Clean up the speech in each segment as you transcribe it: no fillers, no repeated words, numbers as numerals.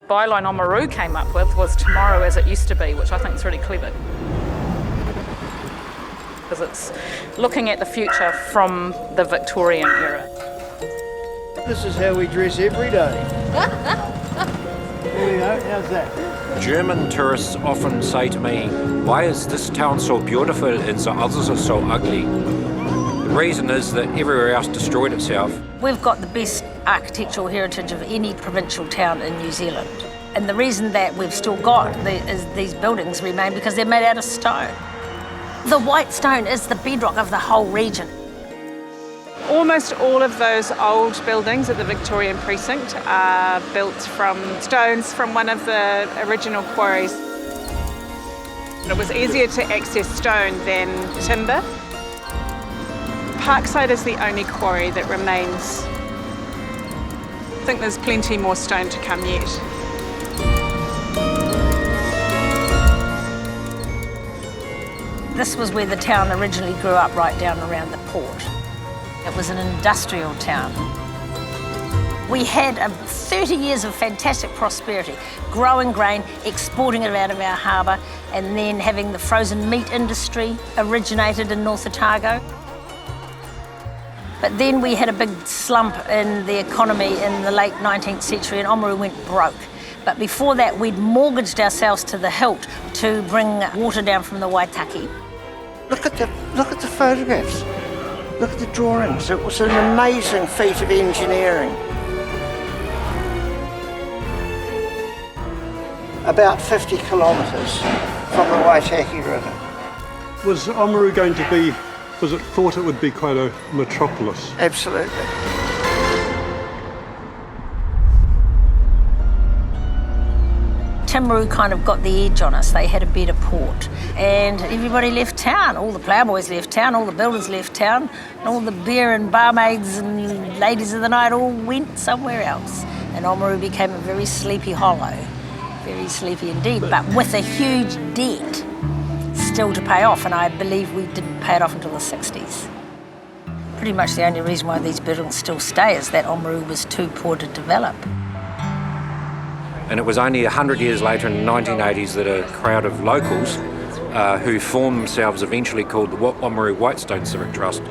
Byline Ōamaru came up with was tomorrow as it used to be, which I think is really clever. Because it's looking at the future from the Victorian era. This is how we dress every day. There we go, how's that? German tourists often say to me, why is this town so beautiful and the others are so ugly? The reason is that everywhere else destroyed itself. We've got the best architectural heritage of any provincial town in New Zealand. And the reason that we've still got these buildings remain because they're made out of stone. The Whitestone is the bedrock of the whole region. Almost all of those old buildings at the Victorian precinct are built from stones from one of the original quarries. It was easier to access stone than timber. Parkside is the only quarry that remains. I think there's plenty more stone to come yet. This was where the town originally grew up, right down around the port. It was an industrial town. We had 30 years of fantastic prosperity, growing grain, exporting it out of our harbour, and then having the frozen meat industry originated in North Otago. But then we had a big slump in the economy in the late 19th century and Ōamaru went broke. But before that, we'd mortgaged ourselves to the hilt to bring water down from the Waitaki. Look at the photographs. Look at the drawings. It was an amazing feat of engineering. About 50 kilometres from the Waitaki River. Was Ōamaru going to be, was it thought it would be quite a metropolis? Absolutely. Timaru kind of got the edge on us. They had a better port. And everybody left town. All the ploughboys left town, all the builders left town, and all the beer and barmaids and ladies of the night all went somewhere else. And Ōamaru became a very sleepy hollow. Very sleepy indeed, but with a huge debt still to pay off, and I believe we didn't pay it off until the 60s. Pretty much the only reason why these buildings still stay is that Ōamaru was too poor to develop. And it was only 100 years later in the 1980s that a crowd of locals who formed themselves eventually called the Ōamaru Whitestone Civic Trust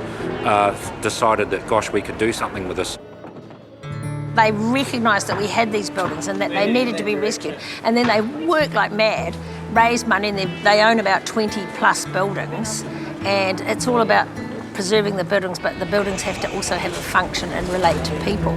decided that, gosh, we could do something with this. They recognised that we had these buildings and that they needed to be rescued. And then they worked like mad, raised money, and they own about 20 plus buildings. And it's all about preserving the buildings, but the buildings have to also have a function and relate to people.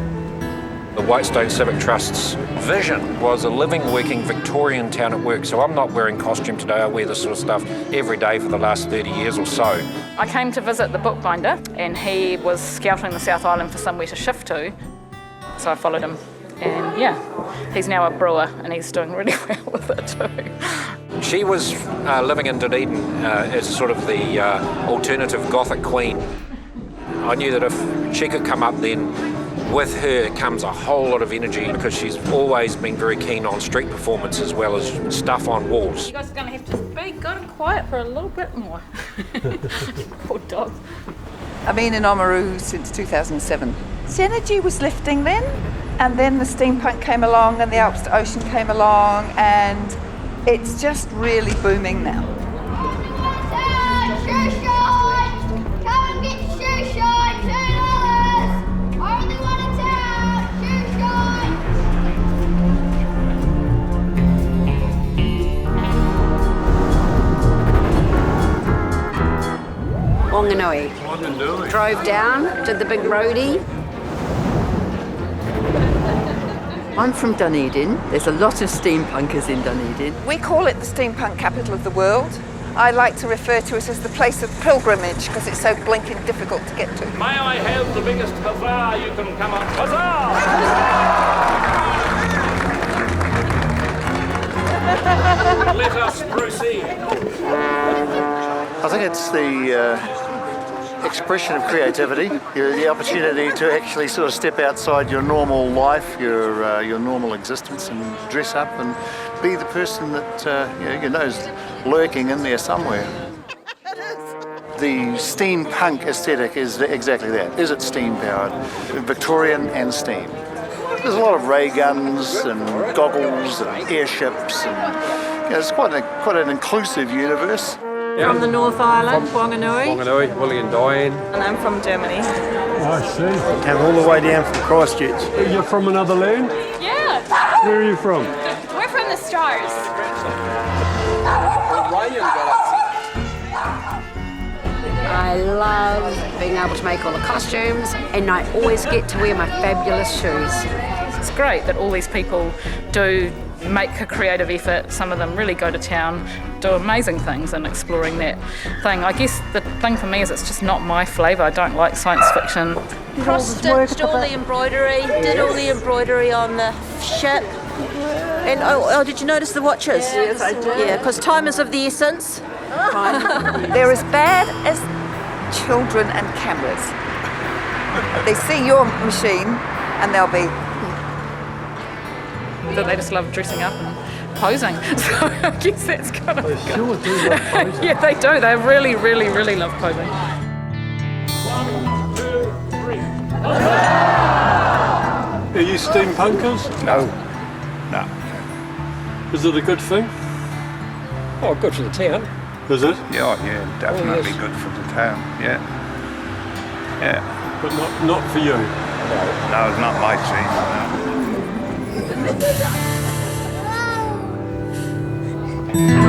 The Whitestone Civic Trust's vision was a living, working Victorian town at work. So I'm not wearing costume today, I wear this sort of stuff every day for the last 30 years or so. I came to visit the bookbinder and he was scouting the South Island for somewhere to shift to. So I followed him and yeah, he's now a brewer and he's doing really well with it too. She was living in Dunedin as sort of the alternative Gothic queen. I knew that if she could come up then, with her comes a whole lot of energy because she's always been very keen on street performance as well as stuff on walls. You guys are going to have to be good and quiet for a little bit more. Poor dog. I've been in Ōamaru since 2007. The energy was lifting then, and then the steampunk came along and the Alps to Ocean came along, and it's just really booming now. Wanganui. Drove down, did the big roadie. I'm from Dunedin. There's a lot of steampunkers in Dunedin. We call it the steampunk capital of the world. I like to refer to it as the place of pilgrimage because it's so blinking difficult to get to. May I have the biggest huzzah you can come up? Huzzah! Let us proceed. I think it's the expression of creativity, the opportunity to actually sort of step outside your normal life, your normal existence, and dress up and be the person that you know is lurking in there somewhere. The steampunk aesthetic is exactly that. Is it steam powered? Victorian and steam. there's a lot of ray guns and goggles and airships, and it's quite an inclusive universe. From the North Island, Wanganui. Wanganui, Willie and Diane. And I'm from Germany. I see. Came all the way down from Christchurch. You're from another land? Yeah. Where are you from? We're from the stars. I love being able to make all the costumes, and I always get to wear my fabulous shoes. It's great that all these people do make a creative effort. Some of them really go to town, do amazing things in exploring that thing. I guess the thing for me is it's just not my flavour. I don't like science fiction. Cross-stitched all the embroidery, did all the embroidery on the ship. And oh, did you notice the watches? Yes, I did. Yeah, because time is of the essence. They're as bad as children and cameras. They see your machine and they'll be... That they just love dressing up and posing. So I guess that's kind of... They sure do love posing. Yeah, they do. They really, really, really love posing. 1, 2, 3. Are you steampunkers? No. No. Is it a good thing? Oh, good for the town. Is it? Yeah, definitely yes. good for the town. Yeah. But not for you. No, it's not my dream. No.